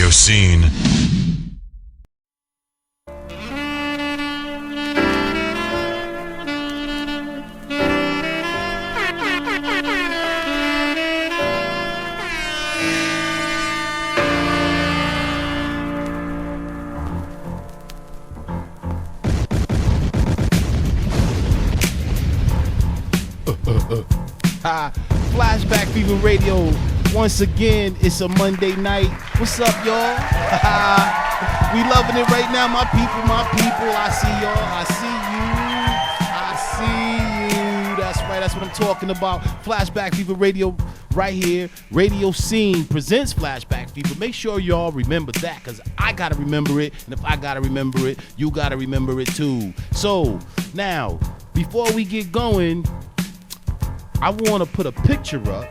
RadioSEEN. Flashback Fever Radio. Once again, it's a Monday night. What's up, y'all? We loving it right now, my people, my people. I see y'all. I see you. That's right. That's what I'm talking about. Flashback Fever Radio right here. RadioSEEN presents Flashback Fever. Make sure y'all remember that, because I got to remember it. And if I got to remember it, you got to remember it too. So, now, before we get going, I want to put a picture up.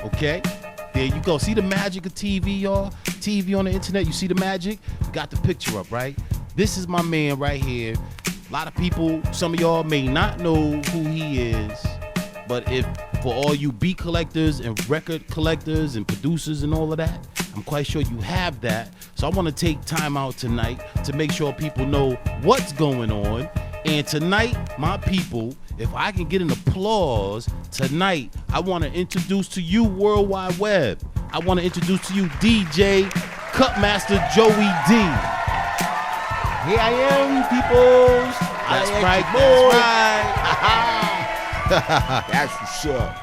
Okay, there you go. See the magic of TV, y'all? TV on the internet, you see the magic? Got the picture up, right? This is my man right here. A lot of people, some of y'all may not know who he is, but if for all you beat collectors and record collectors and producers and all of that, I'm quite sure you have that. So I want to take time out tonight to make sure people know what's going on. And tonight, my people, if I can get an applause tonight, I want to introduce to you World Wide Web. I want to introduce to you DJ Cutmaster Joey D. Here I am, peoples. That's right, that's right. That's what's up.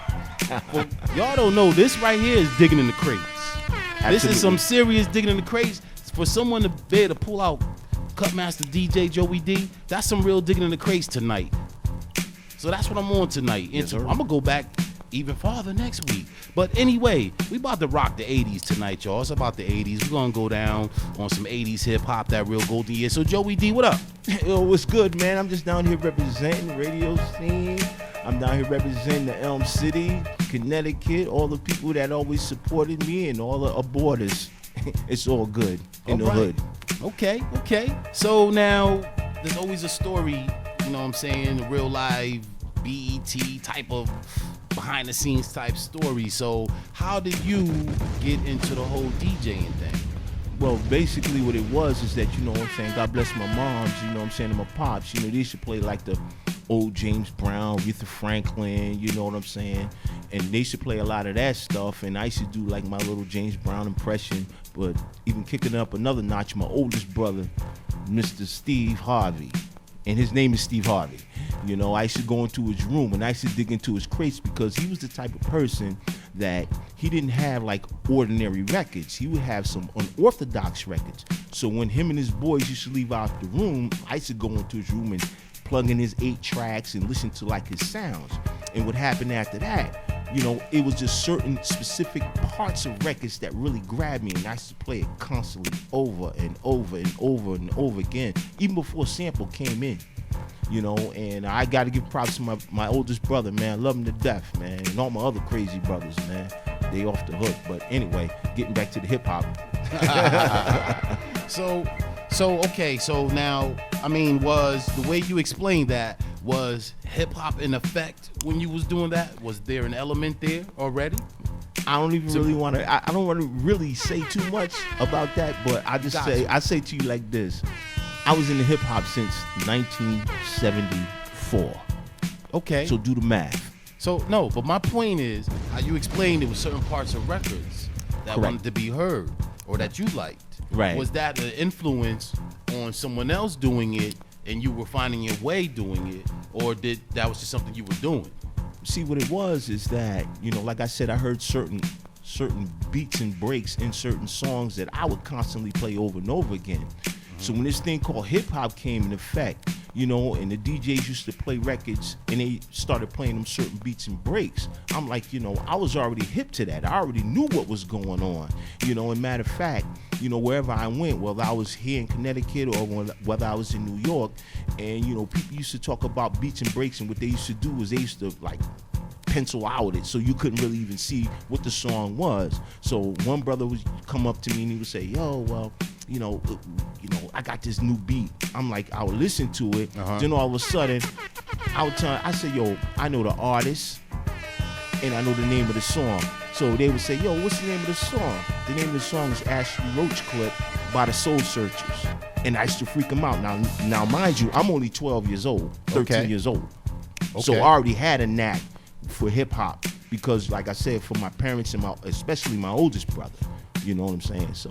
Well, y'all don't know, this right here is digging in the crates. Absolutely. This is some serious digging in the crates. For someone to be able to pull out Cutmaster DJ Joey D, that's some real digging in the crates tonight. So that's what I'm on tonight. Yes, I'm gonna go back even farther next week. But anyway, we about to rock the 80s tonight, y'all. It's about the 80s. We're gonna go down on some 80s hip hop, that real golden year. So Joey D, what up? Yo, what's good, man? I'm just down here representing RadioSEEN. I'm down here representing the Elm City, Connecticut, all the people that always supported me and all the aborters. It's all good in the hood. Okay. So now, there's always a story, you know what I'm saying, a real live BET type of behind the scenes type story. So how did you get into the whole DJing thing? Well, basically what it was is that, you know what I'm saying, God bless my moms, you know what I'm saying, and my pops, you know, they used to play like the old James Brown, Aretha Franklin, you know what I'm saying, and they used to play a lot of that stuff, and I used to do like my little James Brown impression, but even kicking up another notch, my oldest brother, Mr. Steve Harvey, and his name is Steve Harvey. You know, I used to go into his room and I used to dig into his crates because he was the type of person that he didn't have like ordinary records. He would have some unorthodox records. So when him and his boys used to leave out the room, I used to go into his room and plug in his 8 tracks and listen to like his sounds. And what happened after that, you know, it was just certain specific parts of records that really grabbed me, and I used to play it constantly over and over and over and over again, even before sample came in, you know. And I got to give props to my oldest brother, man. I love him to death, man, and all my other crazy brothers, man. They off the hook. But anyway, getting back to the hip hop. So now, I mean, was the way you explained that, was hip hop in effect when you was doing that? Was there an element there already? I don't even really want to. I don't want to really say too much about that, but I just I say to you like this: I was in the hip hop since 1974. Okay. So do the math. So no, but my point is, how you explained there were certain parts of records that wanted to be heard or that you liked. Right. Was that an influence on someone else doing it, and you were finding your way doing it, or that was just something you were doing? See, what it was is that, you know, like I said, I heard certain beats and breaks in certain songs that I would constantly play over and over again. So when this thing called hip hop came in effect, you know, and the DJs used to play records and they started playing them certain beats and breaks, I'm like, you know, I was already hip to that. I already knew what was going on, you know. And matter of fact, you know, wherever I went, whether I was here in Connecticut or whether I was in New York, and, you know, people used to talk about beats and breaks, and what they used to do is they used to like pencil out it so you couldn't really even see what the song was. So one brother would come up to me and he would say, yo, well, you know, I got this new beat. I'm like, I would listen to it. Then all of a sudden, I say, yo, I know the artist and I know the name of the song. So they would say, yo, what's the name of the song? The name of the song is Ashley Roach Clip by the Soul Searchers. And I used to freak them out. Now, mind you, I'm only 12 years old, 13 years old. Okay. So I already had a knack for hip hop because, like I said, for my parents and especially my oldest brother, you know what I'm saying? So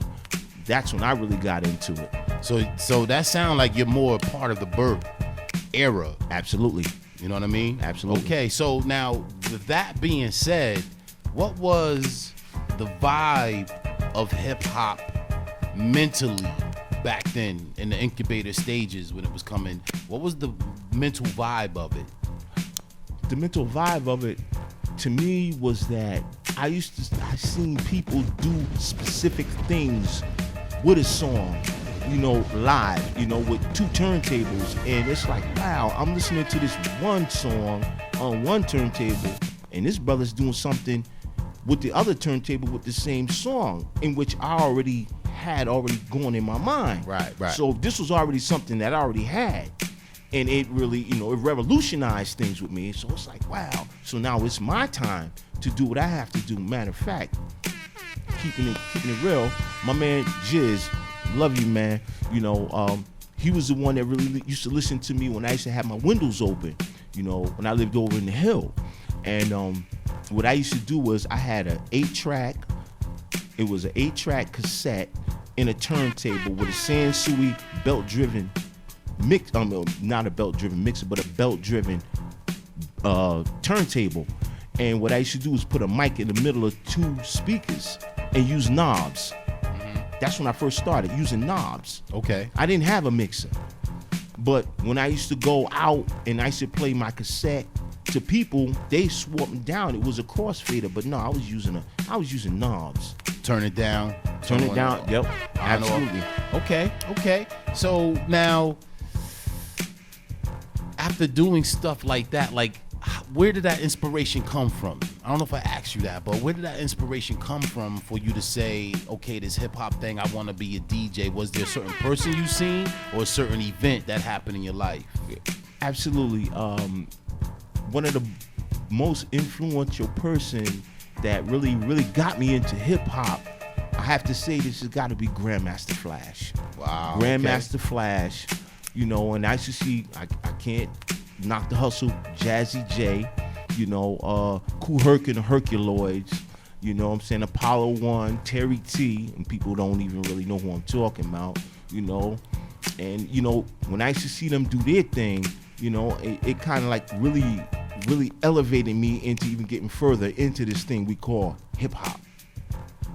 that's when I really got into it. So that sounds like you're more a part of the birth era. Absolutely. You know what I mean? Absolutely. Okay, so now with that being said, what was the vibe of hip hop mentally back then in the incubator stages when it was coming? What was the mental vibe of it? The mental vibe of it to me was that I seen people do specific things with a song, you know, live, you know, with two turntables, and it's like, wow, I'm listening to this one song on one turntable, and this brother's doing something with the other turntable with the same song, in which I already had gone in my mind. Right. So this was already something that I already had. And it really, you know, it revolutionized things with me. So it's like, wow. So now it's my time to do what I have to do. Matter of fact, keeping it real, my man Jizz, love you, man. You know, he was the one that really used to listen to me when I used to have my windows open, you know, when I lived over in the hill. And what I used to do was I had an 8-track. It was an 8-track cassette in a turntable with a Sansui belt-driven mix. Not a belt-driven mixer, but a belt-driven turntable. And what I used to do was put a mic in the middle of two speakers and use knobs. That's when I first started using knobs. Okay. I didn't have a mixer. But when I used to go out and I used to play my cassette to people, they swore me down. It was a crossfader, but no, I was using knobs. Turn it down. Turn it down. Yep. Absolutely. Okay. So now, after doing stuff like that, like, where did that inspiration come from? I don't know if I asked you that, but where did that inspiration come from for you to say, okay, this hip hop thing, I want to be a DJ? Was there a certain person you seen or a certain event that happened in your life? Absolutely. One of the most influential person that really got me into hip hop, I have to say this has got to be Grandmaster Flash. Wow. Grandmaster Flash, you know, and I used to see, I can't knock the hustle, Jazzy J, you know, Kool Herc and the Herculoids, you know what I'm saying, Apollo 1, Terry T, and people don't even really know who I'm talking about, you know. And, you know, when I used to see them do their thing, you know, it kind of like really elevated me into even getting further into this thing we call hip hop.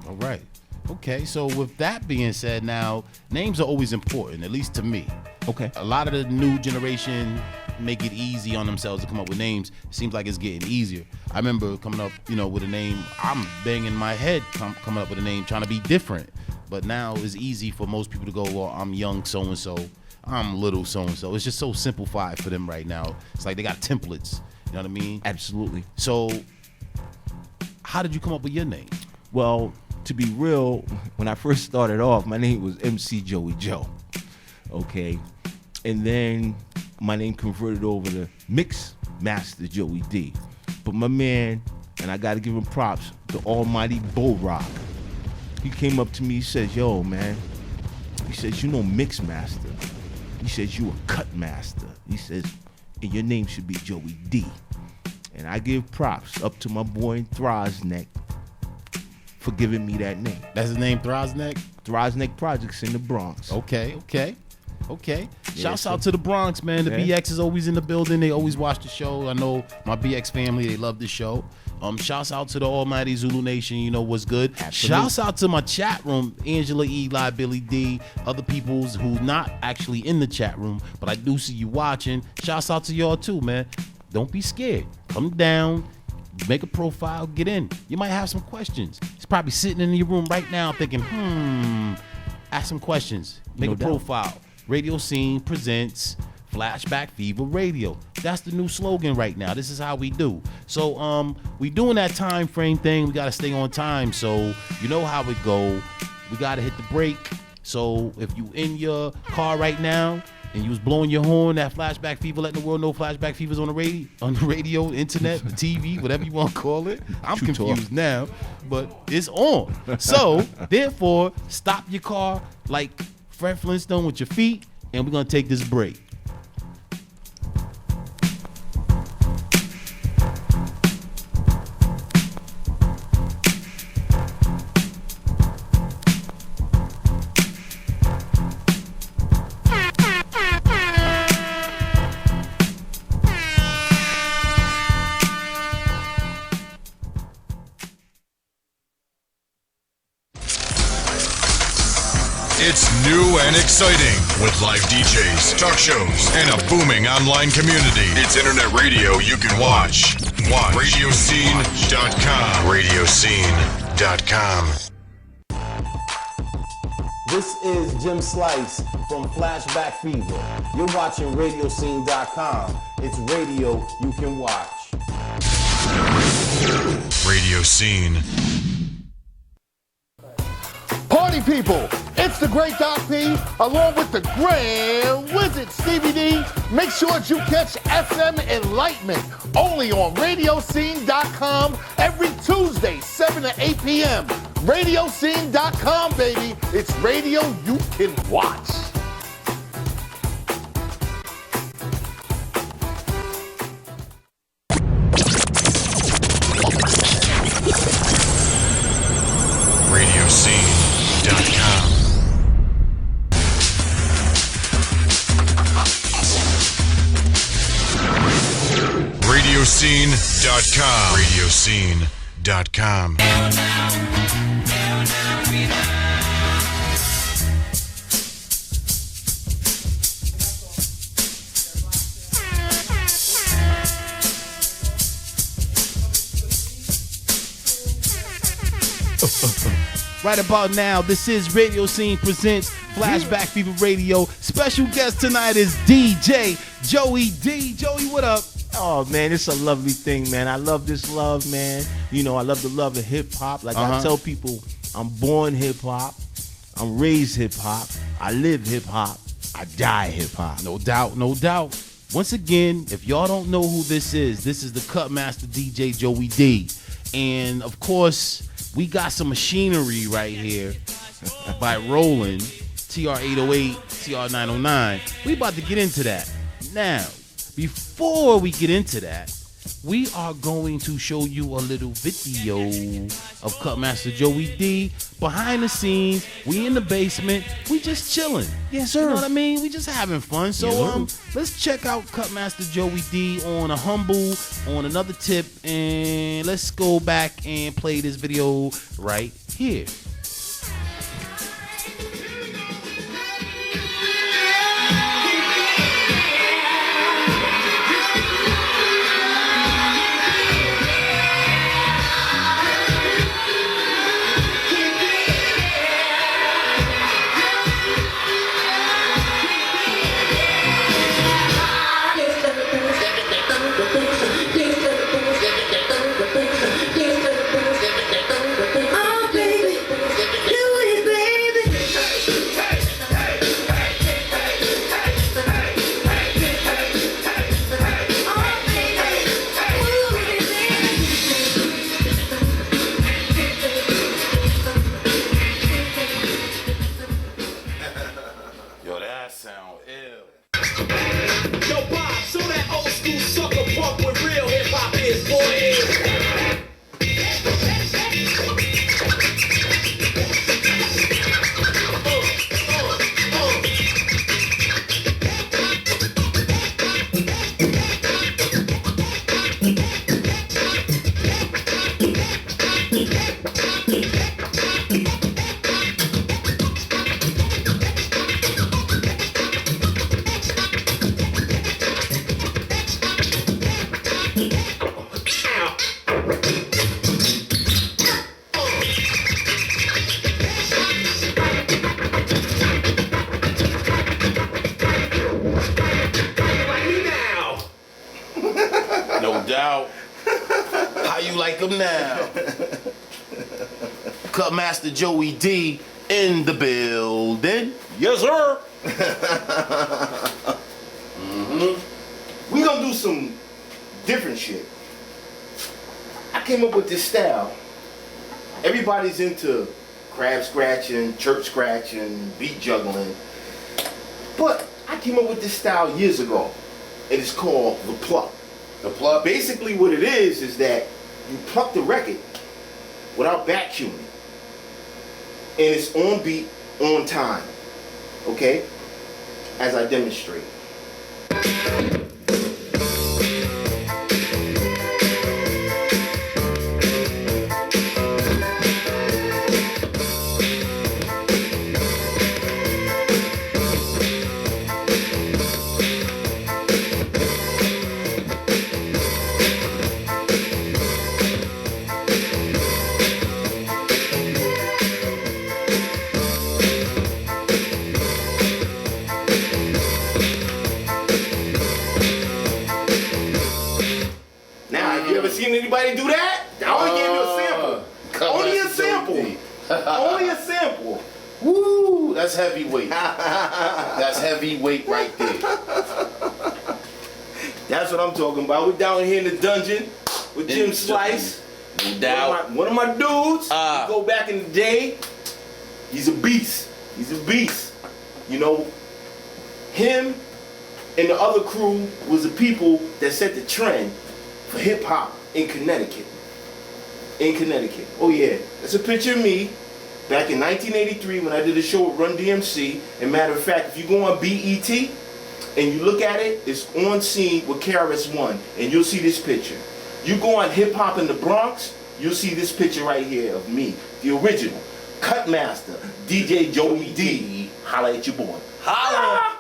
All right. Okay, so with that being said, now, names are always important, at least to me. Okay. A lot of the new generation make it easy on themselves to come up with names. Seems like it's getting easier. I remember coming up, you know, with a name, I'm banging my head coming up with a name, trying to be different. But now it's easy for most people to go, well, I'm young so-and-so, I'm little so-and-so. It's just so simplified for them right now. It's like they got templates, you know what I mean? Absolutely. So how did you come up with your name? Well, to be real, when I first started off, my name was MC Joey Joe. Okay. And then my name converted over to Mix Master Joey D. But my man, and I got to give him props, the almighty Bull Rock. He came up to me, he says, yo, man. He says, you know Mix Master. He says, you a Cutmaster. He says, and your name should be Joey D. And I give props up to my boy Throsneck for giving me that name. That's his name, Throsneck? Throsneck Projects in the Bronx. Okay. Yeah, Shouts out to the Bronx, man. The BX is always in the building. They always watch the show. I know my BX family, they love the show. Shouts out to the almighty Zulu Nation, you know what's good. Absolutely. Shouts out to my chat room, Angela, Eli, Billy D, other peoples who not actually in the chat room, but I do see you watching. Shouts out to y'all too, man. Don't be scared. Come down, make a profile, get in. You might have some questions. He's probably sitting in your room right now thinking, ask some questions. Make No a doubt. profile. RadioSEEN presents Flashback Fever Radio. That's the new slogan right now. This is how we do. So we doing that time frame thing. We gotta stay on time. So you know how it go. We gotta hit the break. So if you in your car right now, and you was blowing your horn, that Flashback Fever, letting the world know Flashback Fever's on the radio, internet, the TV, whatever you want to call it. I'm confused now, but it's on. So, therefore, stop your car like Fred Flintstone with your feet, and we're going to take this break. It's new and exciting with live DJs, talk shows, and a booming online community. It's internet radio you can watch. RadioSEEN.com. RadioSEEN.com. This is Jim Slice from Flashback Fever. You're watching RadioSEEN.com. It's radio you can watch. Radio Scene. Party people, it's the great Doc P, along with the Grand Wizard Stevie D. Make sure that you catch FM Enlightenment only on RadioSEEN.com every Tuesday, 7 to 8 p.m. RadioSEEN.com, baby. It's radio you can watch. RadioSEEN.com. RadioSEEN.com. RadioSEEN.com. Right about now, this is Radio Scene presents Flashback Fever Radio. Special guest tonight is DJ Joey D. Joey, what up? Oh, man, it's a lovely thing, man. I love this love, man. You know, I love the love of hip-hop. Like I tell people, I'm born hip-hop. I'm raised hip-hop. I live hip-hop. I die hip-hop. No doubt, no doubt. Once again, if y'all don't know who this is the Cutmaster DJ Joey D. And, of course, we got some machinery right here by Roland, TR-808, TR-909. We about to get into that. Now, before we get into that, we are going to show you a little video of Cutmaster Joey D. Behind the scenes, we in the basement, we just chilling. Yes, sir. You know what I mean? We just having fun. So let's check out Cutmaster Joey D on a humble, on another tip, and let's go back and play this video right here. Now, Cutmaster Joey D in the building. Yes, sir. shit. I came up with this style. Everybody's into crab scratching, church scratching, beat juggling. But I came up with this style years ago. And it's called the pluck. The pluck? Basically what it is that you pluck the record without vacuuming. And it's on beat, on time. Okay? As I demonstrate. Anybody do that? I only gave you a sample. Only a sample. Only a sample. Woo, that's heavyweight. That's heavyweight right there. That's what I'm talking about. We're down here in the dungeon with Jim Slice. No doubt. One of my dudes. We go back in the day. He's a beast. He's a beast. You know, him and the other crew was the people that set the trend for hip hop in Connecticut. In Connecticut. Oh yeah. That's a picture of me back in 1983 when I did a show with Run DMC. And matter of fact, if you go on BET and you look at it, it's on scene with KRS-One, and you'll see this picture. You go on Hip Hop in the Bronx, you'll see this picture right here of me, the original Cutmaster, DJ Joey D. Holla at your boy. Holla!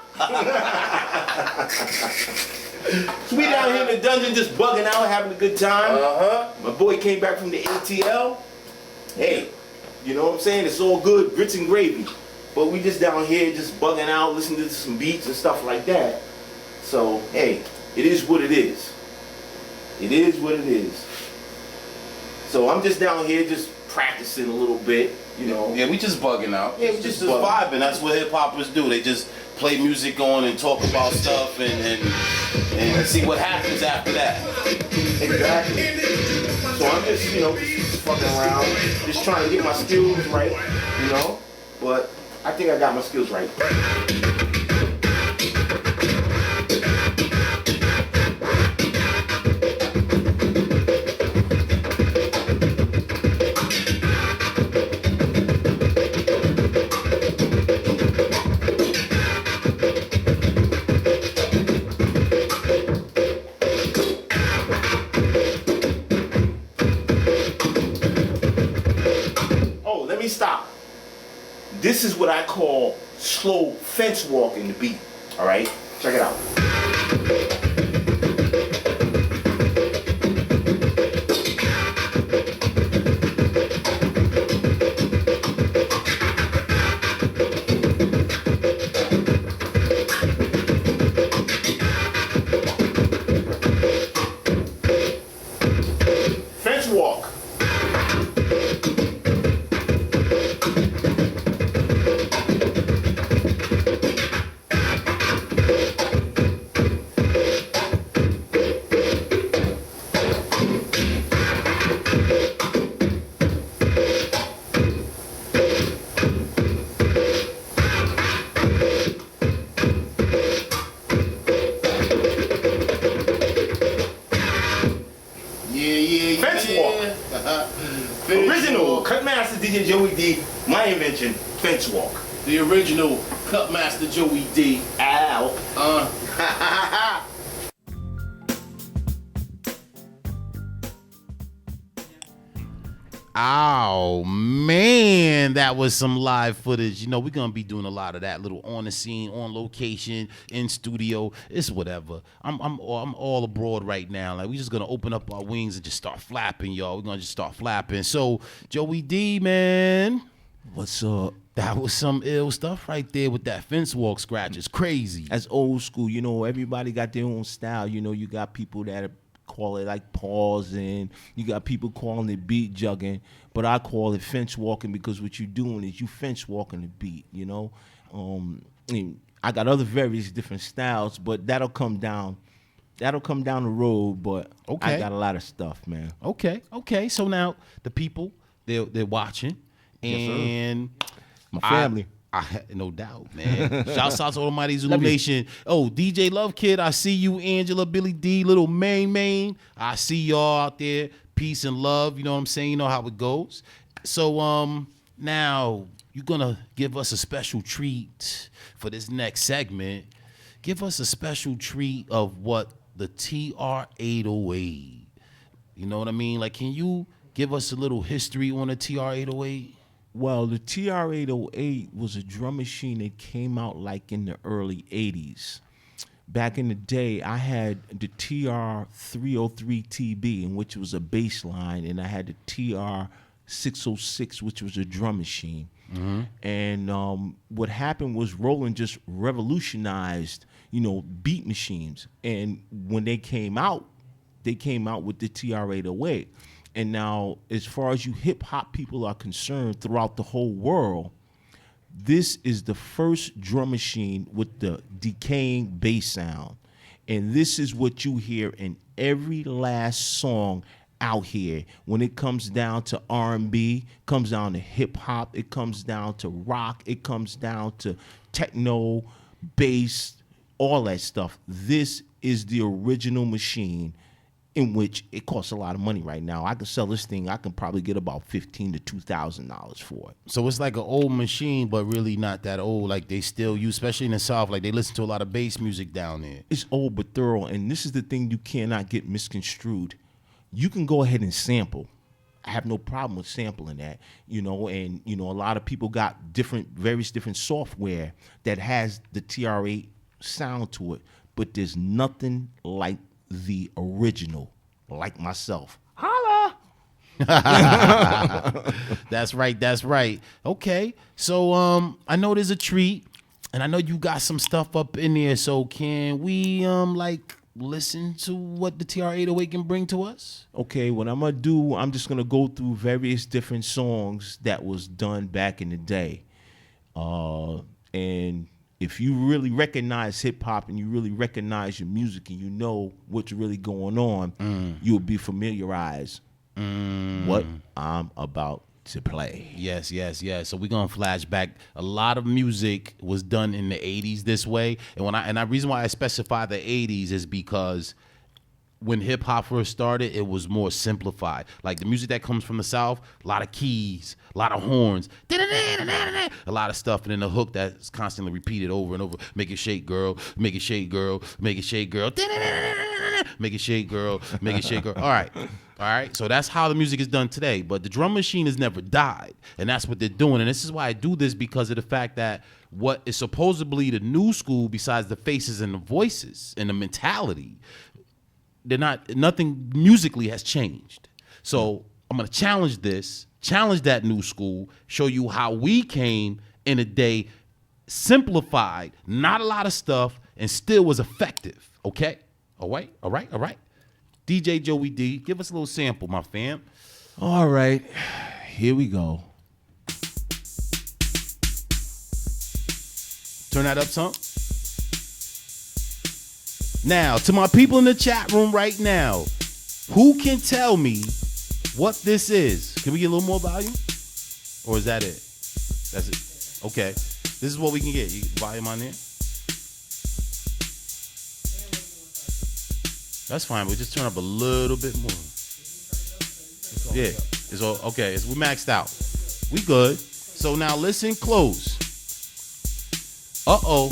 So we down here in the dungeon just bugging out, having a good time. My boy came back from the ATL. Hey, you know what I'm saying? It's all good, grits and gravy. But we just down here just bugging out, listening to some beats and stuff like that. So, hey, it is what it is. It is what it is. So I'm just down here just practicing a little bit, you know. Yeah, we just bugging out. Yeah, we just vibing. That's what hip hoppers do. They just play music on and talk about stuff and see what happens after that. Exactly. So I'm just, you know, just fucking around, just trying to get my skills right, you know. But I think I got my skills right. Stop. This is what I call slow fence walk in the beat. All right, check it out. Fence walk. Original Cutmaster DJ Joey D, my invention, fence walk. The original Cutmaster Joey D. Ow. Oh man, that was some live footage. You know, we're gonna be doing a lot of that, little on the scene, on location, in studio. It's whatever. I'm all abroad right now. Like, we just gonna open up our wings and just start flapping, y'all. We're gonna just start flapping. So, Joey D, man, what's up? That was some ill stuff right there with that fence walk scratch. It's crazy. That's old school. You know, everybody got their own style. You know, you got people that call it like pausing. You got people calling it beat jugging, but I call it fence walking because what you're doing is you fence walking the beat, you know. I got other various different styles, but that'll come down That'll come down the road, but Okay. I got a lot of stuff, man. Okay. So now the people they're watching, and My family. I no doubt, man. Shouts out to Almighty Zulu Nation. Oh, DJ Love Kid, I see you, Angela, Billy D, Little Main. I see y'all out there. Peace and love. You know what I'm saying? You know how it goes. So now you're gonna give us a special treat for this next segment. Give us a special treat of what the TR-808. You know what I mean? Like, can you give us a little history on the TR-808? Well, the TR-808 was a drum machine that came out like in the early 80s. Back in the day, I had the TR-303 TB, in which was a bass line, and I had the TR-606, which was a drum machine. Mm-hmm. And what happened was Roland just revolutionized, beat machines. And when they came out with the TR-808. And now, as far as you hip-hop people are concerned throughout the whole world, this is the first drum machine with the decaying bass sound. And this is what you hear in every last song out here. When it comes down to R&B, comes down to hip-hop, it comes down to rock, it comes down to techno, bass, all that stuff. This is the original machine, in which it costs a lot of money right now. I can sell this thing. I can probably get about $1,500 to $2,000 for it. So it's like an old machine, but really not that old. Like they still use, especially in the South, like they listen to a lot of bass music down there. It's old but thorough, and this is the thing you cannot get misconstrued. You can go ahead and sample. I have no problem with sampling that, and a lot of people got various different software that has the TR-8 sound to it, but there's nothing like the original, like myself. Holla! That's right. Okay, so I know there's a treat, and I know you got some stuff up in there. So can we listen to what the TR-808 can bring to us? Okay, what I'm gonna do, I'm just gonna go through various different songs that was done back in the day, and if you really recognize hip-hop and you really recognize your music and you know what's really going on, you'll be familiarized what I'm about to play. Yes. So we're gonna flash back. A lot of music was done in the 80s this way. And the reason why I specify the 80s is because when hip hop first started, it was more simplified. Like the music that comes from the South, a lot of keys, a lot of horns, a lot of stuff, and then the hook that's constantly repeated over and over. Make it shake, girl. Make it shake, girl. Make it shake, girl. Make it shake, girl. Make it shake, girl. All right. So that's how the music is done today. But the drum machine has never died, and that's what they're doing. And this is why I do this, because of the fact that what is supposedly the new school, besides the faces and the voices and the mentality, nothing musically has changed. So I'm gonna challenge that new school, show you how we came in a day, simplified, not a lot of stuff, and still was effective. Okay? All right. DJ Joey D, give us a little sample, my fam. All right, here we go. Turn that up some. Now, to my people in the chat room right now, who can tell me what this is? Can we get a little more volume? Or is that it? That's it. Okay. This is what we can get. You get volume on there? That's fine, but just turn up a little bit more. Yeah. It's all okay. We maxed out. We good. So now listen close. Uh-oh.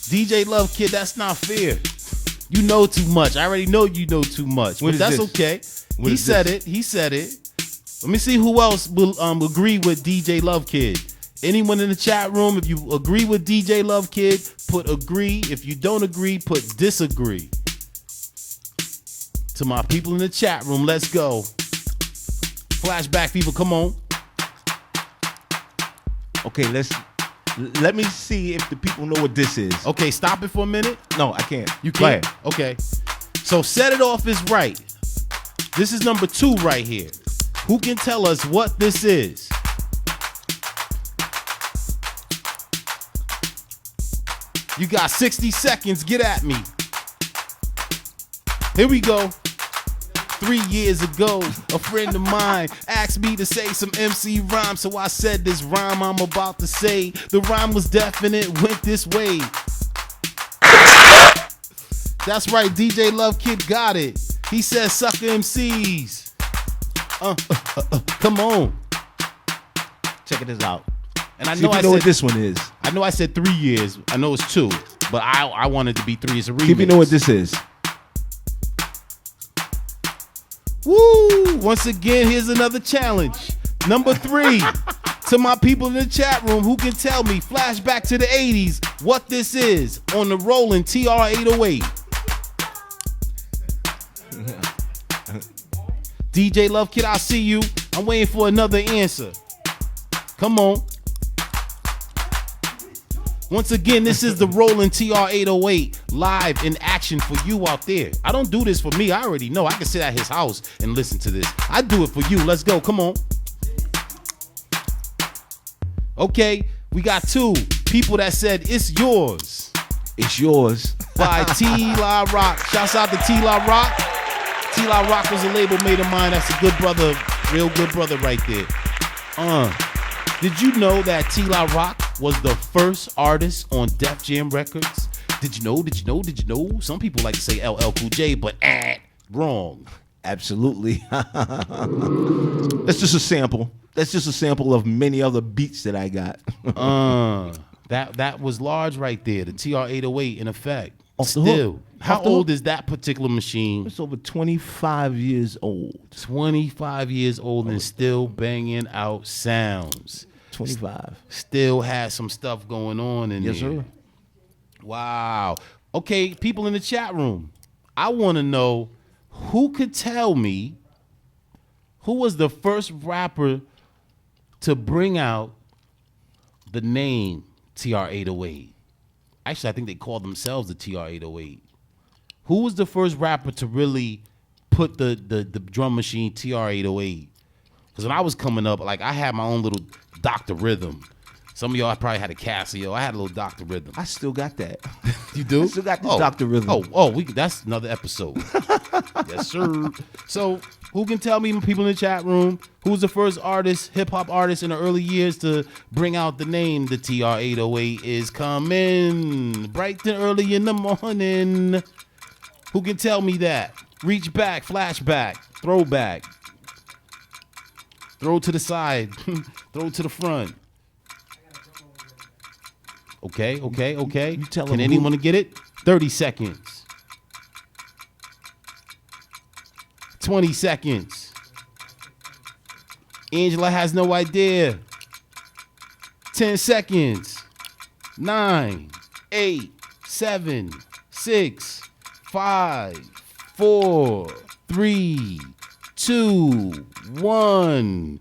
DJ Love Kid, that's not fair. You know too much. I already know you know too much. But that's okay. He said it. Let me see who else will agree with DJ Love Kid. Anyone in the chat room, if you agree with DJ Love Kid, put agree. If you don't agree, put disagree. To my people in the chat room, let's go. Flashback Fever, come on. Okay, let me see if the people know what this is. Okay, stop it for a minute. No, I can't. You can't? Okay. So Set It Off is right. This is number 2 right here. Who can tell us what this is? You got 60 seconds. Get at me. Here we go. 3 years ago, a friend of mine asked me to say some MC rhyme, so I said this rhyme I'm about to say. The rhyme was definite, went this way. That's right, DJ Love Kid got it. He said sucker MCs. Come on. Check this out. And I See know if you I know said what this one is. I know I said 3 years. I know it's 2, but I wanted to be 3 as a remix. See if you know what this is. Woo! Once again, here's another challenge. Number 3. To my people in the chat room, who can tell me, flashback to the 80s, what this is on the rolling TR-808. DJ Love Kid, I see you. I'm waiting for another answer. Come on. Once again, this is the rolling TR-808 live in action for you out there. I don't do this for me. I already know. I can sit at his house and listen to this. I do it for you. Let's go. Come on. Okay, we got 2 people that said it's yours. It's yours. By T-La Rock. Shouts out to T-La Rock. T-La Rock was a label mate of mine. That's a good brother, real good brother right there. Did you know that T-La Rock was the first artist on Def Jam Records? Did you know? Some people like to say LL Cool J, but wrong. Absolutely. That's just a sample. That's just a sample of many other beats that I got. That was large right there. The TR-808 in effect. Off the hook. Still, how old is that particular machine? It's over 25 years old. 25 years old and still banging out sounds. 25. Still has some stuff going on in there. Yes, sir. Wow. Okay, people in the chat room, I want to know who could tell me who was the first rapper to bring out the name TR-808. Actually, I think they called themselves the TR-808. Who was the first rapper to really put the drum machine TR-808? Because when I was coming up, like I had my own little Dr. Rhythm. Some of y'all probably had a Casio. I had a little Dr. Rhythm. I still got that. You do? I still got the Dr. Rhythm. That's another episode. Yes, sir. So who can tell me, people in the chat room, who was the first artist, hip-hop artist in the early years to bring out the name the TR-808 is coming bright and early in the morning? Who can tell me that? Reach back, flashback, throwback. Throw to the side, throw to the front. Okay. You tell Can them anyone get it? 30 seconds. 20 seconds. Angela has no idea. 10 seconds. 9, 8, 7, 6, 5, 4, 3, 2, 1.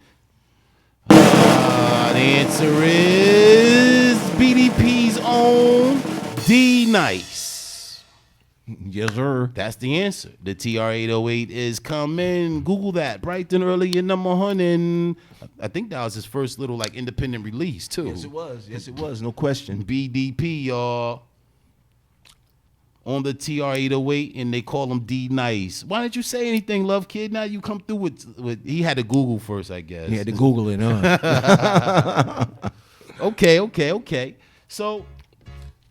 The answer is BDP's own D-Nice. Yes, sir. That's the answer. The TR-808 is coming. Google that bright and early in the morning. I think that was his first little like independent release too. Yes, it was. No question. BDP, y'all. On the TR-808, and they call him D-Nice. Why didn't you say anything, Love Kid? Now you come through with he had to Google first, I guess. He had to Google it, huh? Okay. So,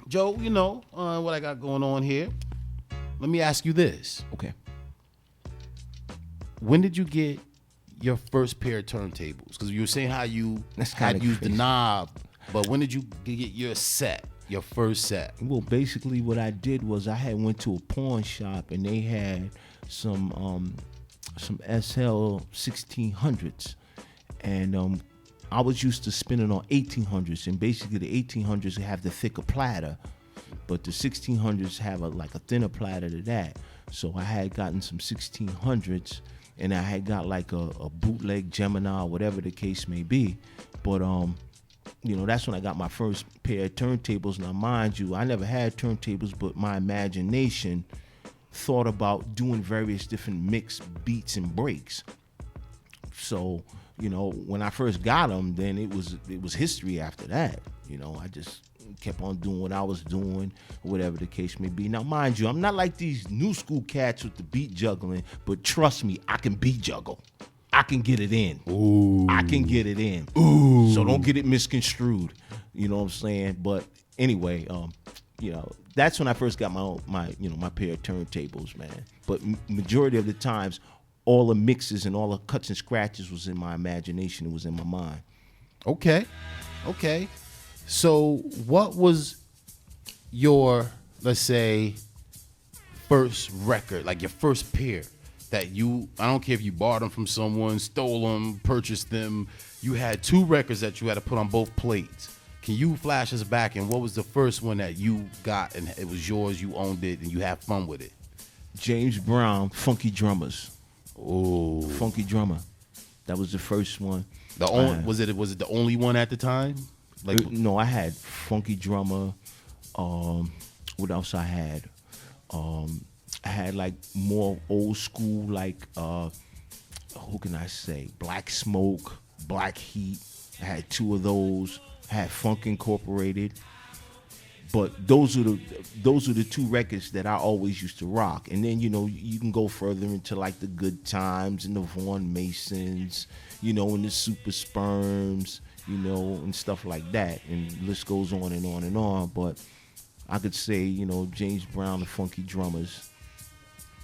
Joe, you know what I got going on here. Let me ask you this. Okay. When did you get your first pair of turntables? Because you were saying how you had used the knob, but when did you get your set? Your first set? Well, basically what I did was I had went to a pawn shop and they had some SL 1600s, and I was used to spinning on 1800s, and basically the 1800s have the thicker platter, but the 1600s have a thinner platter to that. So I had gotten some 1600s, and I had got like a bootleg Gemini, whatever the case may be, but you know, that's when I got my first pair of turntables. Now, mind you, I never had turntables, but my imagination thought about doing various different mix beats and breaks. So, you know, when I first got them, then it was history after that. You know, I just kept on doing what I was doing, whatever the case may be. Now, mind you, I'm not like these new school cats with the beat juggling, but trust me, I can beat juggle. I can get it in. Ooh. I can get it in. Ooh. So don't get it misconstrued. You know what I'm saying? But anyway, you know, that's when I first got my pair of turntables, man. But majority of the times, all the mixes and all the cuts and scratches was in my imagination. It was in my mind. Okay. So what was your, let's say, first record, like your first pair that you, I don't care if you bought them from someone, stole them, purchased them, you had 2 records that you had to put on both plates. Can you flash us back, and what was the first one that you got and it was yours, you owned it, and you had fun with it? James Brown, Funky Drummers. Oh, Funky Drummer. That was the first one. Was it the only one at the time? Like no, I had Funky Drummer. What else I had? I had like more old school, like who can I say? Black Smoke, Black Heat. I had 2 of those. I had Funk Incorporated. But those are the 2 records that I always used to rock. And then, you know, you can go further into like the Good Times and the Vaughn Masons, you know, and the Super Sperms, you know, and stuff like that. And the list goes on and on and on. But I could say, you know, James Brown, the Funky Drummers,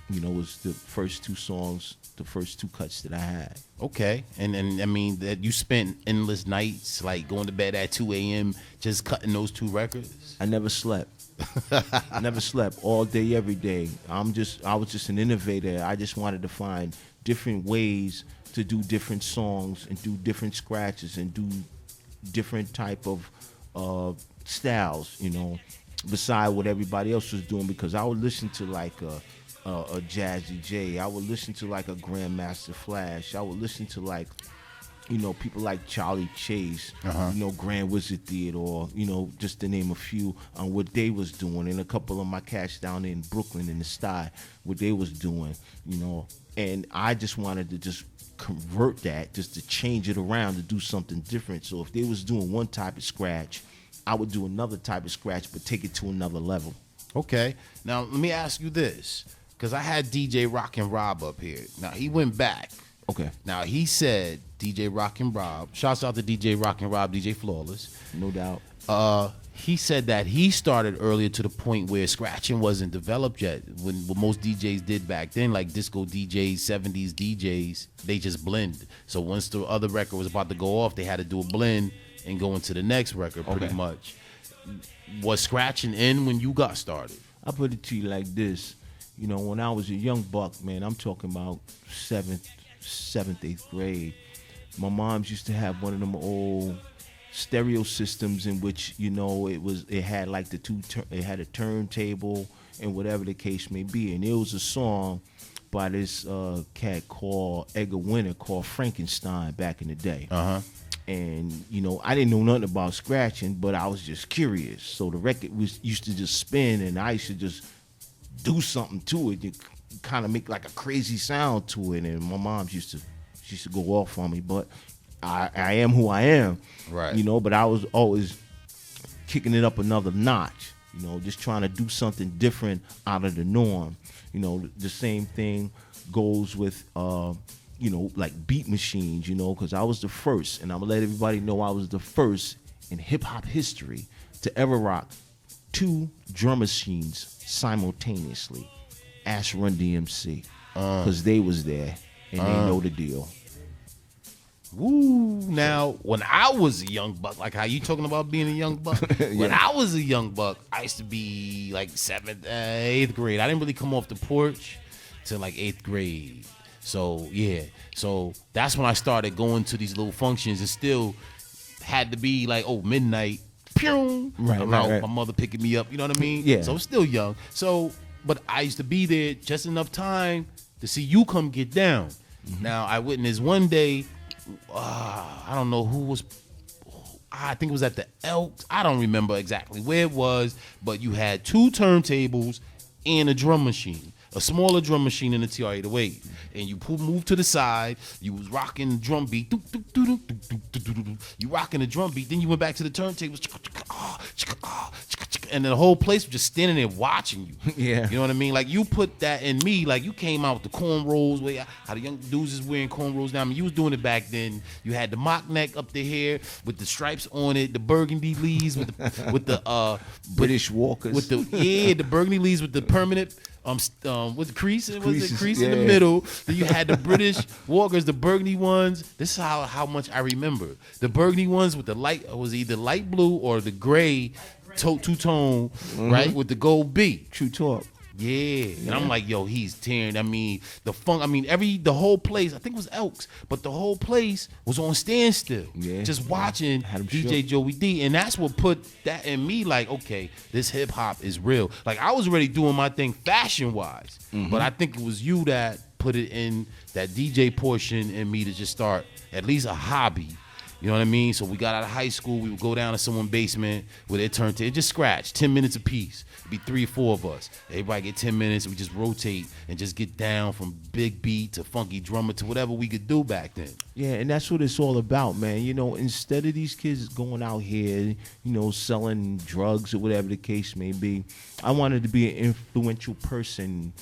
you know, was the first 2 songs, the first 2 cuts that I had. Okay. And I mean, that you spent endless nights, like going to bed at 2 a.m. just cutting those 2 records? I never slept. I never slept all day, every day. I was just an innovator. I just wanted to find different ways to do different songs and do different scratches and do different type of styles, you know, beside what everybody else was doing, because I would listen to like a Jazzy J. I would listen to like a Grandmaster Flash. I would listen to like, you know, people like Charlie Chase, you know, Grand Wizard Theodore, you know, just to name a few on what they was doing, and a couple of my cats down in Brooklyn in the Sty, what they was doing, you know, and I just wanted to just convert that, just to change it around, to do something different. So if they was doing one type of scratch, I would do another type of scratch, but take it to another level. Okay. Now, let me ask you this, because I had DJ Rockin' Rob up here. Now, he went back. Okay. Now, he said, DJ Rockin' Rob, shouts out to DJ Rockin' Rob, DJ Flawless. No doubt. He said that he started earlier to the point where scratching wasn't developed yet. When what most DJs did back then, like disco DJs, 70s DJs, they just blend. So once the other record was about to go off, they had to do a blend and go into the next record pretty much. Was scratching in when you got started? I put it to you like this. You know, when I was a young buck, man, I'm talking about 7th, 8th grade, my moms used to have one of them old stereo systems in which, you know, it had like it had a turntable and whatever the case may be. And there was a song by this cat called Edgar Winter called Frankenstein back in the day. And, you know, I didn't know nothing about scratching, but I was just curious. So the record used to just spin, and I used to just do something to it. You kind of make like a crazy sound to it. And my mom used to go off on me, but I am who I am. Right. You know, but I was always kicking it up another notch, you know, just trying to do something different out of the norm. You know, the same thing goes with, you know, like beat machines, you know, because I was the first, and I'm gonna let everybody know I was the first in hip hop history to ever rock 2 drum machines simultaneously. Ask Run DMC, because they was there and they know the deal. Woo! Now, when I was a young buck, like how you talking about being a young buck, when I was a young buck, I used to be like 7th, 8th grade. I didn't really come off the porch till like 8th grade. So yeah, so that's when I started going to these little functions, and still had to be like, oh, midnight, pew, right. My mother picking me up, you know what I mean? Yeah. So I'm still young. So, but I used to be there just enough time to see you come get down. Now I witnessed one day, I don't know who was, I think it was at the Elks. I don't remember exactly where it was, but you had 2 turntables and a drum machine. A smaller drum machine in the TR-808, and you move to the side. You was rocking the drum beat. You rocking the drum beat. Then you went back to the turntables. and the whole place was just standing there watching you. Yeah. You know what I mean? Like you put that in me, like you came out with the cornrows, how the young dudes is wearing cornrows now. I mean, you was doing it back then. You had the mock neck up the hair with the stripes on it, the burgundy leaves with the British walkers. with the burgundy leaves with the permanent with the crease, Creases, in the middle. Then you had the British walkers, the burgundy ones. This is how much I remember. The burgundy ones with the light was either light blue or the gray two-tone, right, with the gold B. True talk. Yeah. And I'm like, yo, he's tearing. I mean, the funk. I mean, the whole place. I think it was Elks, but the whole place was on standstill, just watching DJ Joey D, and that's what put that in me. Like, okay, this hip hop is real. Like, I was already doing my thing fashion wise, but I think it was you that put it in that DJ portion in me to just start at least a hobby. You know what I mean? So we got out of high school. We would go down to someone's basement where they turned to it just scratch 10 minutes apiece. It'd be 3 or 4 of us. Everybody get 10 minutes. We just rotate and just get down from big beat to funky drummer to whatever we could do back then. Yeah, and that's what it's all about, man. You know, instead of these kids going out here, you know, selling drugs or whatever the case may be, I wanted to be an influential person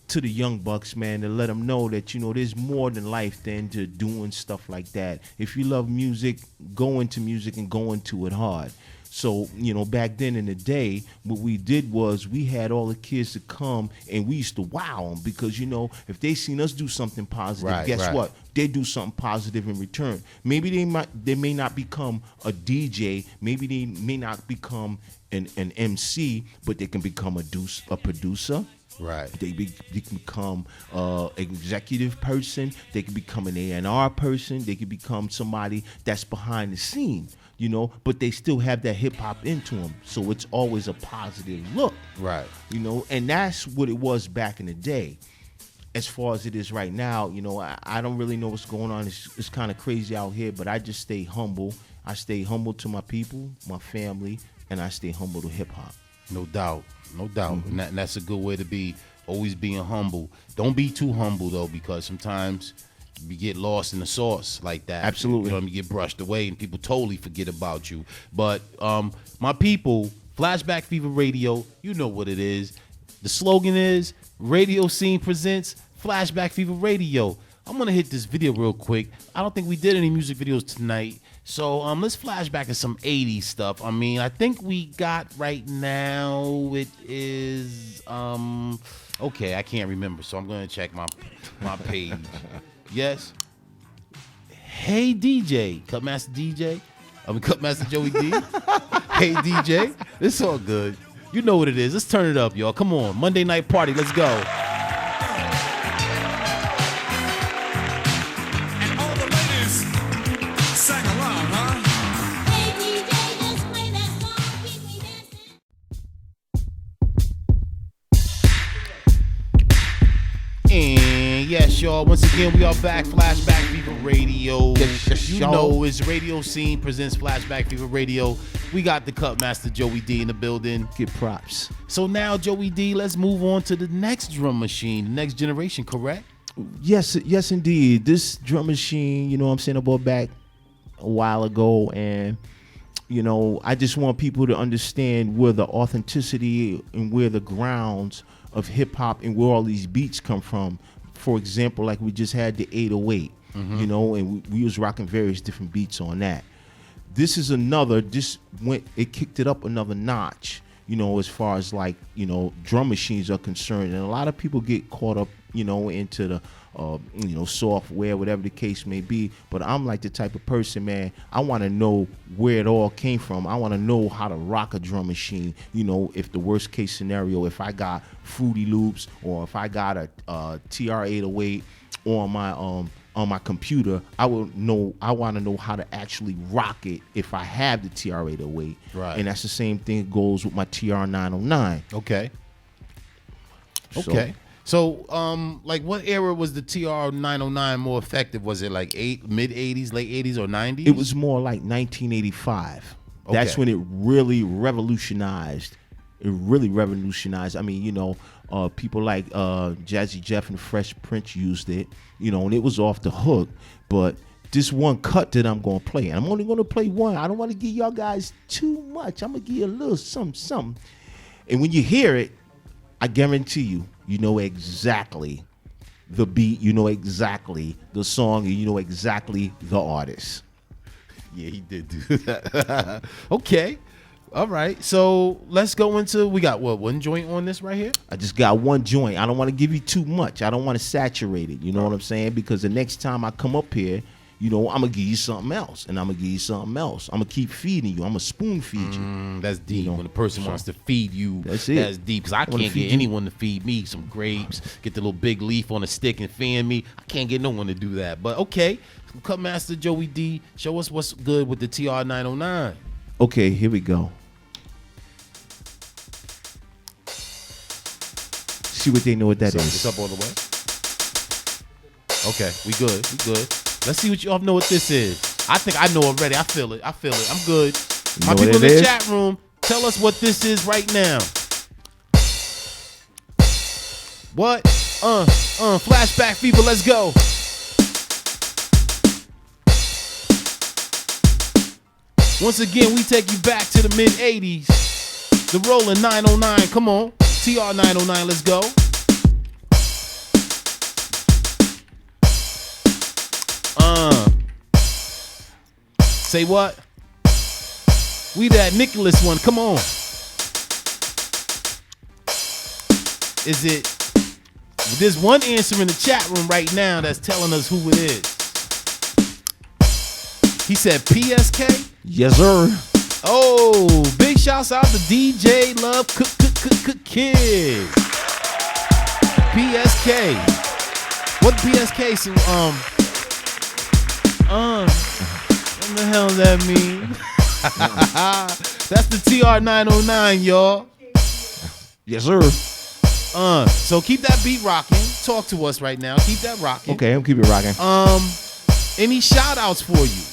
to the young bucks, man, to let them know that, you know, there's more than life than to doing stuff like that. If you love music, go into music and go into it hard. So, you know, back then in the day, what we did was we had all the kids to come and we used to wow them because, you know, if they seen us do something positive, guess what? They do something positive in return. Maybe they may not become a DJ, maybe they may not become an MC, but they can become a producer. Right. They can become executive person. They can become an A&R person. They can become somebody that's behind the scene, you know, but they still have that hip hop into them. So it's always a positive look. Right. You know, and that's what it was back in the day. As far as it is right now, you know, I don't really know what's going on. It's kind of crazy out here, but I just stay humble. I stay humble to my people, my family, and I stay humble to hip hop. No doubt. No doubt. And that's a good way to be, always being humble. Don't be too humble, though, because sometimes you get lost in the sauce like that. Absolutely. You know, you get brushed away and people totally forget about you. But my people, Flashback Fever Radio, you know what it is. The slogan is RadioSEEN presents Flashback Fever Radio. I'm going to hit this video real quick. I don't think we did any music videos tonight. So let's flash back to some 80s stuff. I mean, I think we got right now, it is, okay, I can't remember. So I'm going to check my page. Yes. Hey, DJ. Cutmaster DJ. Cutmaster Joey D. Hey, DJ. It's all good. You know what it is. Let's turn it up, y'all. Come on. Monday night party. Let's go. And yes, y'all, once again, we are back. Flashback Fever Radio. You know, it's RadioSEEN presents Flashback Fever Radio. We got the Cutmaster Joey D in the building. Get props. So now, Joey D, let's move on to the next drum machine, the next generation, correct? Yes, indeed. This drum machine, you know what I'm saying, I bought back a while ago, and you know, I just want people to understand where the authenticity and where the grounds of hip hop and where all these beats come from. For example, like we just had the 808, you know, and we was rocking various different beats on that. This is it kicked it up another notch, you know, as far as like, you know, drum machines are concerned. And a lot of people get caught up, you know, into the you know, software, whatever the case may be. But I'm like the type of person, man, I want to know where it all came from. I want to know how to rock a drum machine. You know, if the worst case scenario, if I got Fruity Loops or if I got a TR-808 on my computer, I want to know how to actually rock it if I have the TR-808. Right. And that's the same thing that goes with my TR-909. Okay. So, like, what era was the TR-909 more effective? Was it like mid-80s, late 80s, or 90s? It was more like 1985. Okay. That's when it really revolutionized. I mean, you know, people like Jazzy Jeff and Fresh Prince used it, you know, and it was off the hook. But this one cut that I'm gonna play. And I'm only gonna play one. I don't want to give y'all guys too much. I'm gonna give you a little something. And when you hear it, I guarantee you know exactly the beat, you know exactly the song, and you know exactly the artist. Yeah, he did do that. Okay. All right. So let's go into, we got what, one joint on this right here? I just got one joint. I don't want to give you too much. I don't want to saturate it. You know what I'm saying? Because the next time I come up here, you know, I'm going to give you something else. And I'm going to give you something else. I'm going to keep feeding you. I'm going to spoon feed you. That's deep. You know, when a person wants to feed you, that's it. That's deep. Because I can't get anyone to feed me some grapes, get the little big leaf on a stick and fan me. I can't get no one to do that. But okay, Cutmaster Joey D, show us what's good with the TR-909. Okay, here we go. See what they know what that is. It's up all the way. Okay, we good. We good. Let's see what y'all know what this is. I think I know already. I feel it. I'm good. You My know people in what it the is? chat room, tell us what this is right now. What? Flashback Fever, let's go. Once again, we take you back to the mid-'80s. The rolling 909, come on. TR-909, let's go. Say what? We that Nicholas one, come on. Is it? There's one answer in the chat room right now that's telling us who it is. He said PSK? Yes, sir. Oh, big shouts out to DJ Love Cook Kid. PSK. What PSK? So, what the hell does that mean? That's the TR-909, y'all. Yes, sir. So keep that beat rocking. Talk to us right now. Keep that rocking. Okay, I'm keeping it rocking. Any shout outs for you?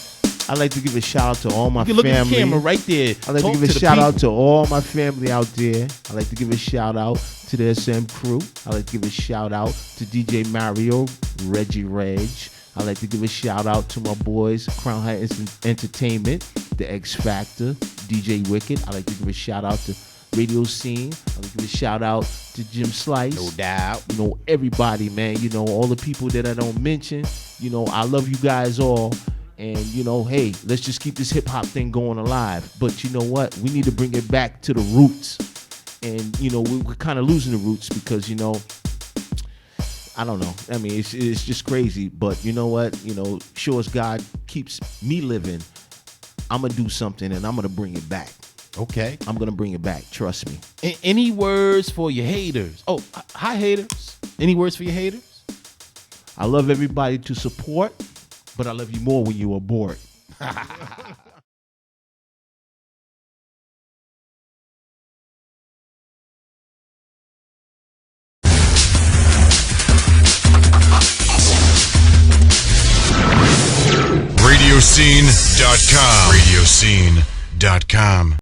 I'd like to give a shout out to all my You can family. look at the camera right there. I'd like to give a shout out to all my family out there. I'd like to give a shout out to the SM crew. I'd like to give a shout out to DJ Mario, Reggie Reg. I'd like to give a shout out to my boys, Crown Heights Entertainment, The X Factor, DJ Wicked. I'd like to give a shout out to RadioSEEN. I'd like to give a shout out to Jim Slice. No doubt. You know, everybody, man. You know, all the people that I don't mention. You know, I love you guys all. And, you know, hey, let's just keep this hip-hop thing going alive. But you know what? We need to bring it back to the roots. And, you know, we're kind of losing the roots because, you know, I don't know. I mean, it's just crazy. But you know what? You know, sure as God keeps me living, I'm going to do something and I'm going to bring it back. Okay. I'm going to bring it back. Trust me. Any words for your haters? Oh, hi, haters. Any words for your haters? I love everybody to support, but I love you more when you abort. RadioSEEN.com. RadioSEEN.com.